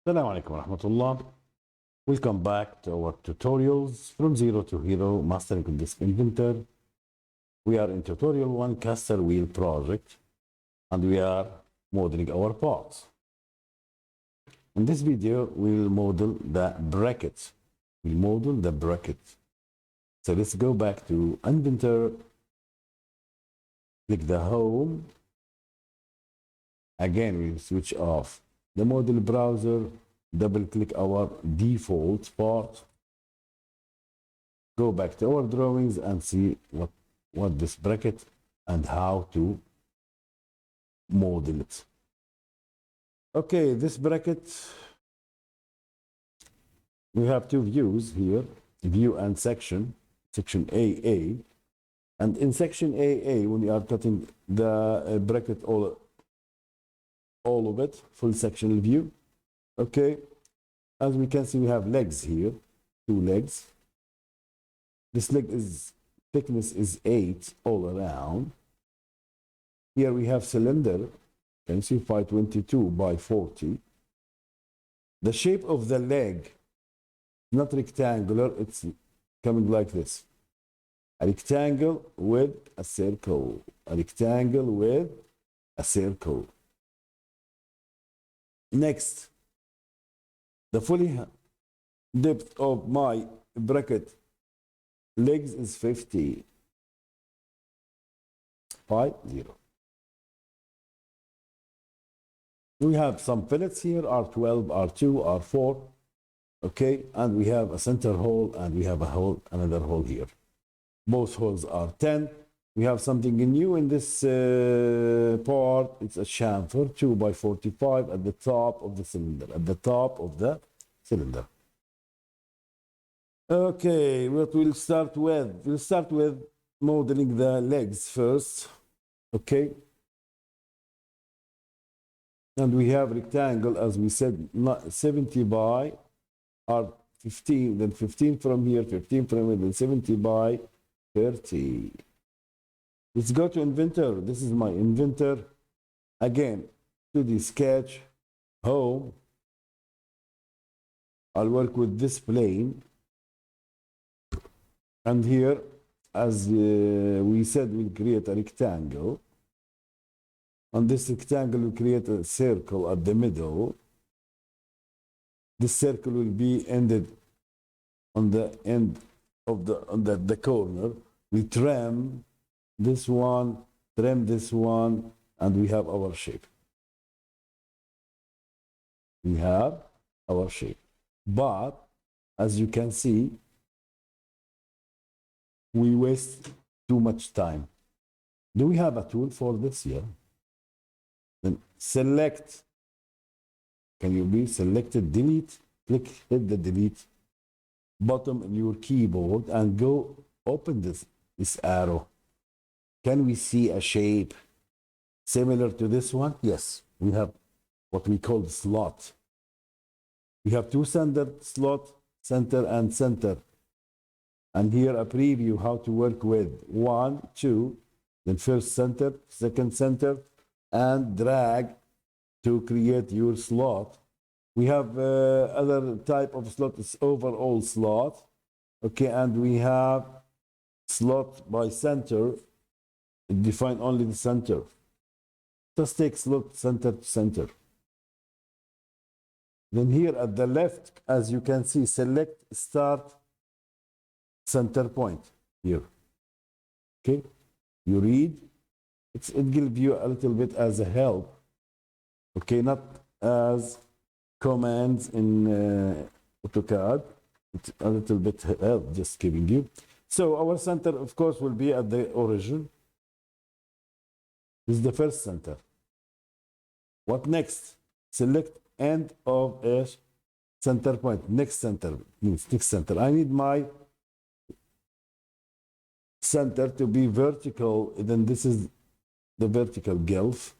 Assalamu alaikum wa rahmatullah. Welcome back to our tutorials from zero to hero mastering Autodesk Inventor. We are in tutorial 1 caster wheel project and we are modeling our parts. In this video, we'll model the bracket. We model the bracket. So let's go back to Inventor, click the home. Again, we'll switch off the model browser, double click our default part, go back to our drawings and see what this bracket and how to model it. Okay, this bracket, we have two views here, view and section AA. And in section AA, when you are cutting the bracket, all of it, full sectional view. Okay, as we can see, we have legs here, two legs. This leg is thickness is 8 all around. Here we have cylinder, can you see 522 by 40. The shape of the leg, not rectangular, it's coming like this. A rectangle with a circle, a rectangle with a circle. Next, the fully depth of my bracket legs is 50. 50. We have some fillets here, R12, R2, R4. Okay, and we have a center hole and we have a hole, another hole here. Both holes are 10. We have something new in this part. It's a chamfer, 2 by 45 at the top of the cylinder. At the top of the cylinder. Okay, what we'll start with? We'll start with modeling the legs first. Okay. And we have rectangle, as we said, 70 by R15, then 15 from here, 15 from here, then 70 by 30. Let's go to Inventor. This is my Inventor. Again, 2D sketch, home. I'll work with this plane. And here, as we said, we'll create a rectangle. On this rectangle, we'll create a circle at the middle. This circle will be ended on the end of the corner. We trim this one, trim this one, and we have our shape. We have our shape. But, as you can see, we waste too much time. Do we have a tool for this here? Then select, can you be selected, delete, hit the delete button on your keyboard and go open this arrow. Can we see a shape similar to this one? Yes, we have what we call the slot. We have two standard slot, center and center. And here a preview how to work with 1, 2, then first center, second center, and drag to create your slot. We have other type of slot, is overall slot. Okay, and we have slot by center. Define only the center. Just take slot center to center. Then here at the left, as you can see, select start center point here. Okay, you read. It gives you a little bit as a help. Okay, not as commands in AutoCAD. It's a little bit help just giving you. So our center, of course, will be at the origin. This is the first center. What next? Select end of a center point. Next center means next center. I need my center to be vertical. Then this is the vertical gulf.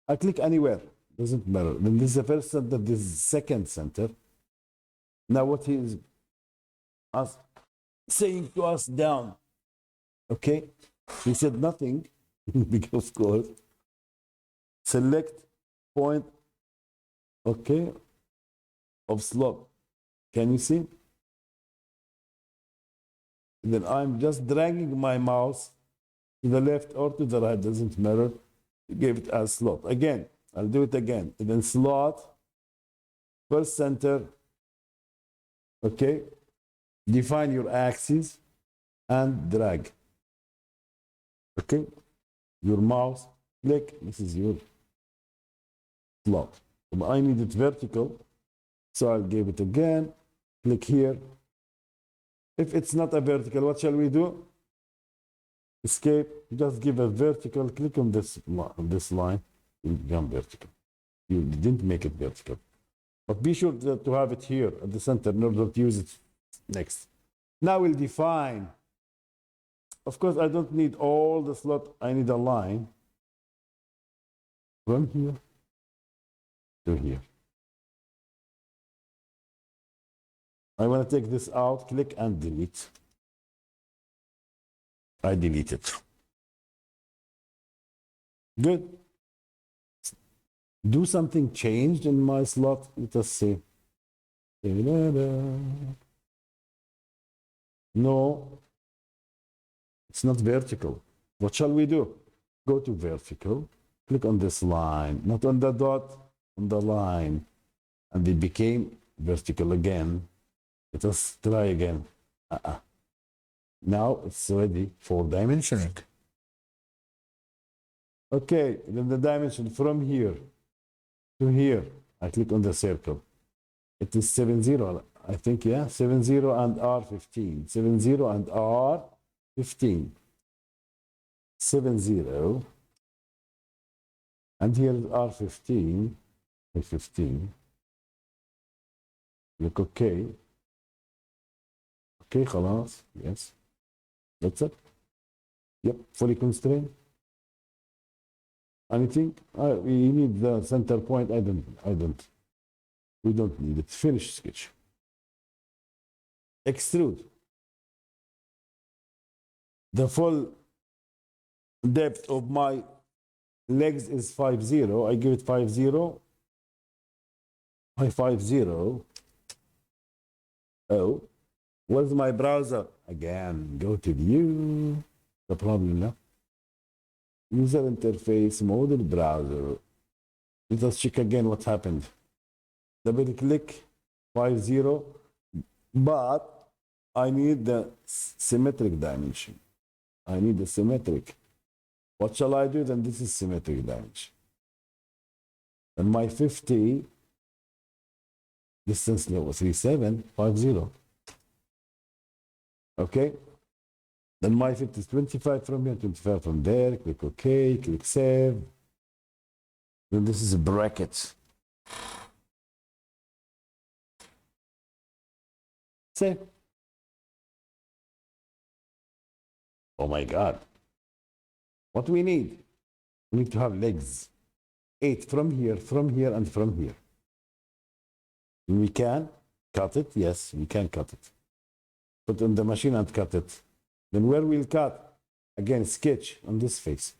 I click anywhere, doesn't matter. Then this is the first center, this is the second center. Now what he is saying to us down, okay? He said nothing, because of course, select point, okay? of slot. Can you see? Then I'm just dragging my mouse to the left or to the right, doesn't matter. Give it as slot. Again, I'll do it again. And then slot, first center, okay? Define your axis and drag. Okay? Your mouse, click, this is your slot. But I need it vertical, so I'll give it again, click here. If it's not a vertical, what shall we do? Escape, just give a vertical, click on this line, it will become vertical. You didn't make it vertical. But be sure to have it here at the center in order to use it next. Now we'll define. Of course, I don't need all the slot, I need a line from here to here. I want to take this out, click and delete. I delete it. Good. Do something changed in my slot? Let us see. No, it's not vertical. What shall we do? Go to vertical, click on this line, not on the dot, on the line, and it became vertical again. Let us try again. Now it's ready for dimensioning. Okay, then the dimension from here to here, I click on the circle. It is 70, I think, yeah, 70 and R15. 70 and R15. 70. And here is R15. 15. Look okay. Okay, خلاص. Yes. That's it. Yep, fully constrained. Anything? We need the center point. We don't need it. Finish sketch. Extrude. The full depth of my legs is 50. I give it 50. I 50. Oh. Where's my browser? Again, go to view. The problem now. User interface, model browser. Let us check again what happened. Double click, 50. But I need the symmetric dimension. I need the symmetric. What shall I do? Then this is symmetric dimension. And my 50, distance level 3750. Okay. Then my fit is 25 from here, 25 from there. Click OK, click Save. Then this is a bracket. Save. Oh my God. What we need? We need to have legs. 8 from here, and from here. We can cut it. Yes, we can cut it. Put in the machine and cut it. Then where we'll cut? Again, sketch on this face.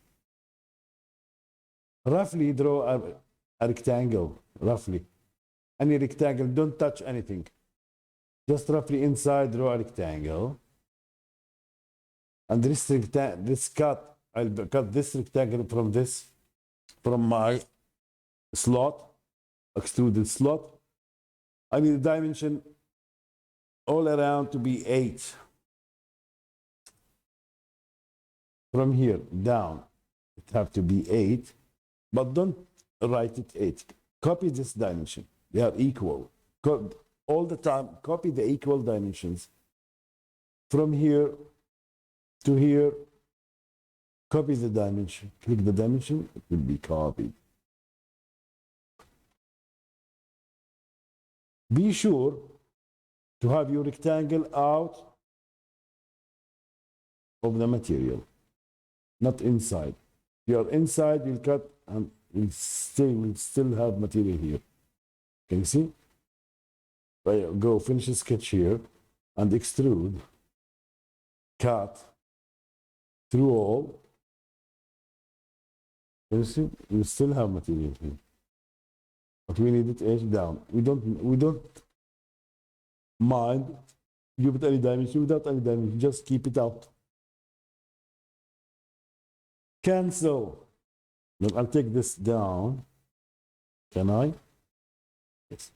Roughly draw a rectangle. Roughly. Any rectangle, don't touch anything. Just roughly inside, draw a rectangle. And this cut, I'll cut this rectangle from my slot, extruded slot. I need the dimension all around to be 8. From here down, it have to be 8, but don't write it 8. Copy this dimension. They are equal. All the time, copy the equal dimensions. From here to here, copy the dimension. Click the dimension, it will be copied. Be sure to have your rectangle out of the material, not inside. If you are inside, you'll cut and we'll still have material here. Can you see? Go finish the sketch here and extrude, cut through all. Can you see? You still have material here. but we need it edge down. We don't mind give it any dimension without any dimension, just keep it out. Cancel. Then I'll take this down. Can I? Yes.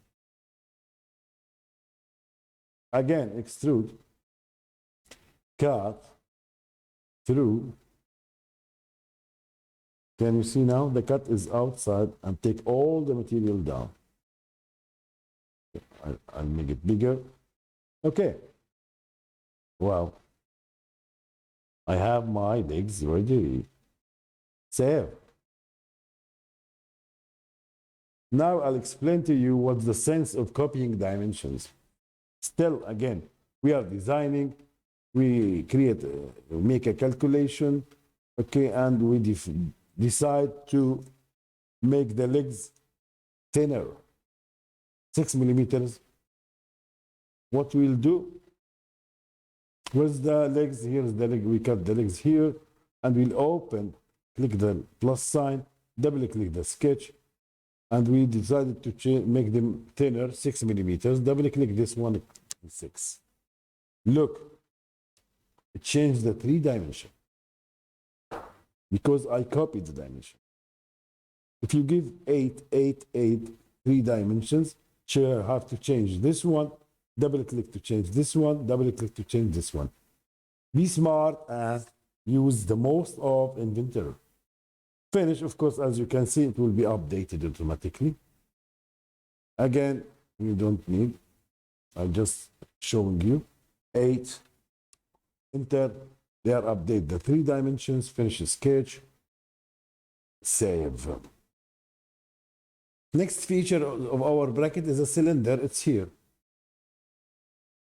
Again, extrude, cut, through. Can you see now? The cut is outside and take all the material down. I'll make it bigger. Okay. Wow. I have my legs ready. Save. Now I'll explain to you what's the sense of copying dimensions. Still, again, we are designing, we make a calculation, okay, and we decide to make the legs thinner, 6 millimeters. What we'll do, where's the legs? Here's the leg, we cut the legs here, and we'll open, click the plus sign, double click the sketch, and we decided to make them thinner, 6 millimeters. Double click this one, 6. Look, it changed the 3 dimension because I copied the dimension. If you give 8, 8, 8, 3 dimensions, you have to change this one, double click to change this one, double click to change this one. Be smart and use the most of Inventor. Finish, of course, as you can see, it will be updated automatically. Again, you don't need, I'm just showing you. 8, enter, they are updated. The 3 dimensions, finish sketch, save. Next feature of our bracket is a cylinder, it's here.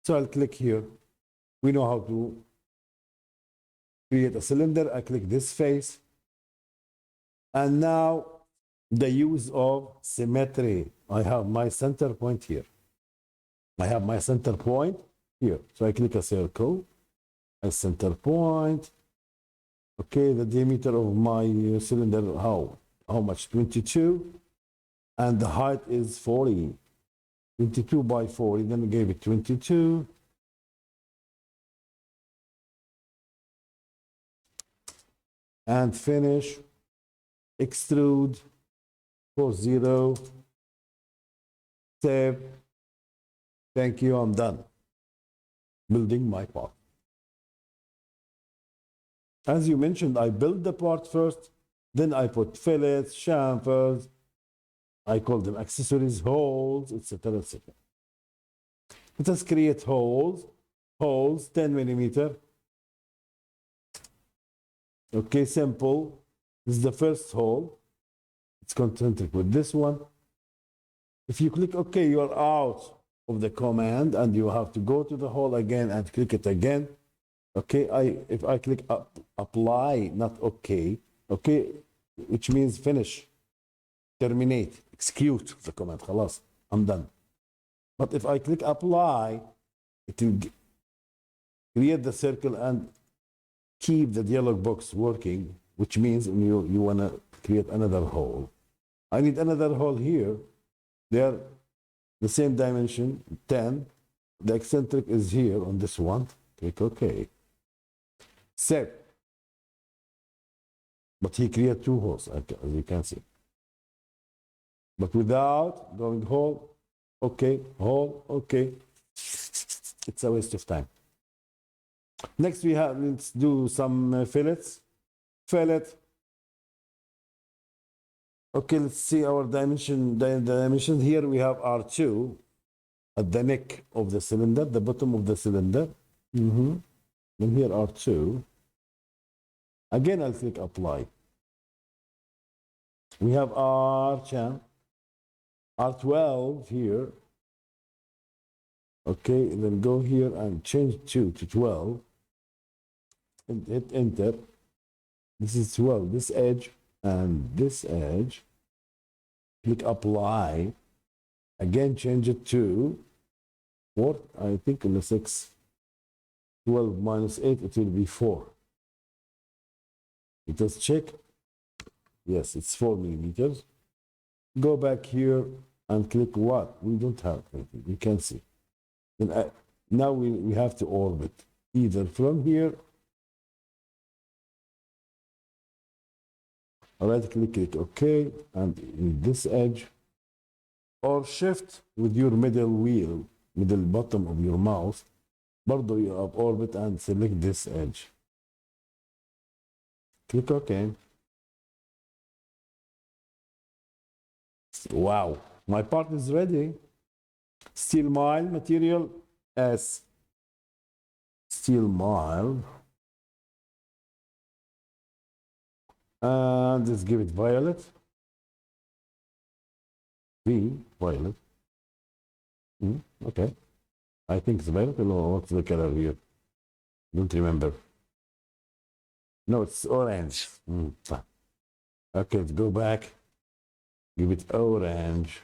So I'll click here. We know how to create a cylinder. I click this face. And now the use of symmetry. I have my center point here. I have my center point here. So I click a circle, a center point. Okay, the diameter of my cylinder, how much? 22. And the height is 40. 22 by 40, then we gave it 22. And finish. Extrude, 40, save. Thank you, I'm done. Building my part. As you mentioned, I build the part first, then I put fillets, chamfers, I call them accessories, holes, etc., etc. Let us create holes, 10 millimeter. Okay, simple. This is the first hole. It's concentric with this one. If you click OK, you are out of the command and you have to go to the hole again and click it again. Okay, if I click apply, not OK, OK, which means finish, terminate, execute the command. خلاص, I'm done. But if I click apply, it will create the circle and keep the dialog box working, which means you want to create another hole. I need another hole here. They are the same dimension, 10. The eccentric is here on this one. Click OK. Save. But he created 2 holes, as you can see. But without going hole, OK, hole, OK. It's a waste of time. Next, let's do some fillets. Fillet. Okay, let's see our dimension. The dimension here we have R2 at the neck of the cylinder, the bottom of the cylinder. And here R2. Again, I'll click apply. We have R12 here. Okay, then go here and change 2 to 12. And hit enter. This is 12, this edge and this edge. Click apply. Again, change it to what? I think in the 6. 12 minus 8, it will be 4. Let us check. Yes, it's 4 millimeters. Go back here and click what? We don't have anything. You can see. Then now we have to orbit either from here. Right click OK, and in this edge, or shift with your middle wheel, middle bottom of your mouse, برضو you have orbit and select this edge. Click OK. Wow, my part is ready. Steel mile material S. Steel mile. And let's give it violet. V, violet. Okay. I think it's violet. Or what's the color here? Don't remember. No, it's orange. Okay, let's go back. Give it orange.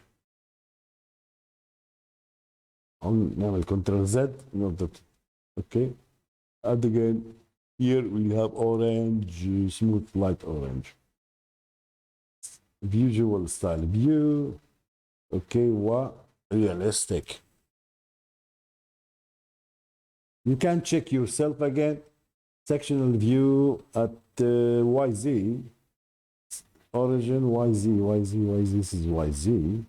نعمل Ctrl Z. Okay. And again, here we have orange, smooth light orange. Visual style view. Okay, what? Realistic. You can check yourself again. Sectional view at YZ. Origin YZ. This is YZ.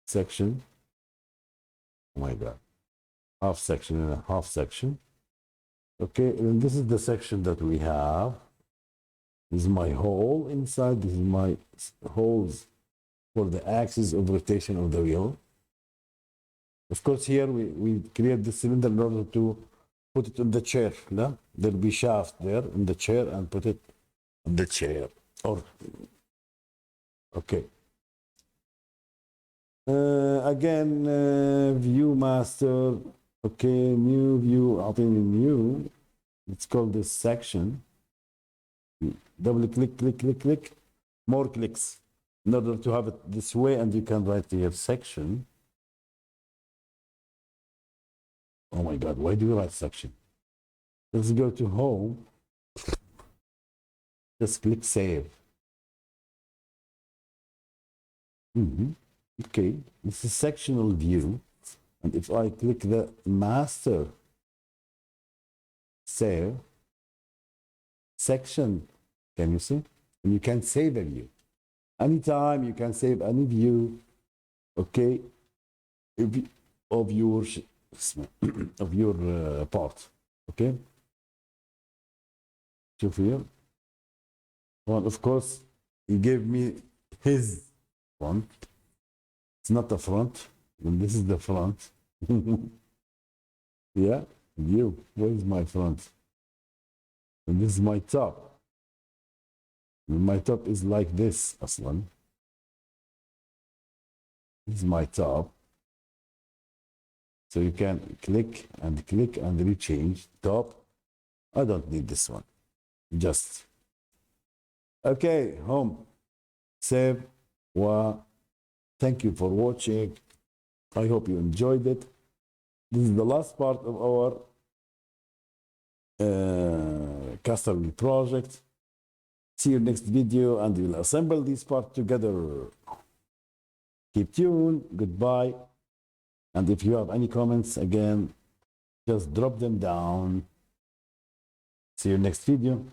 Section. Oh my God. Half section and a half section. Okay, and this is the section that we have. This is my hole inside. This is my holes for the axis of rotation of the wheel. Of course, here we create the cylinder in order to put it on the chair. No? There'll be shaft there in the chair and put it on the chair. Or okay. Again, view master. Okay, new view. أعطيني new. Let's call this section. Double click. More clicks in order to have it this way, and you can write here section. Oh my God, why do you write section? Let's go to home. Just click save. Okay, this is sectional view. And if I click the master save section, can you see? And you can save a view. Anytime you can save any view, okay, of your part. Okay. شوف here. Well, of course, he gave me his front. It's not the front. And this is the front. Yeah, view. Where is my front? And this is my top. And my top is like this, Aslan. This is my top. So you can click and rechange top. I don't need this one. Just. Okay, home. Save. Wow. Thank you for watching. I hope you enjoyed it. This is the last part of our custom project. See you next video, and we'll assemble these parts together. Keep tuned. Goodbye. And if you have any comments, again, just drop them down. See you next video.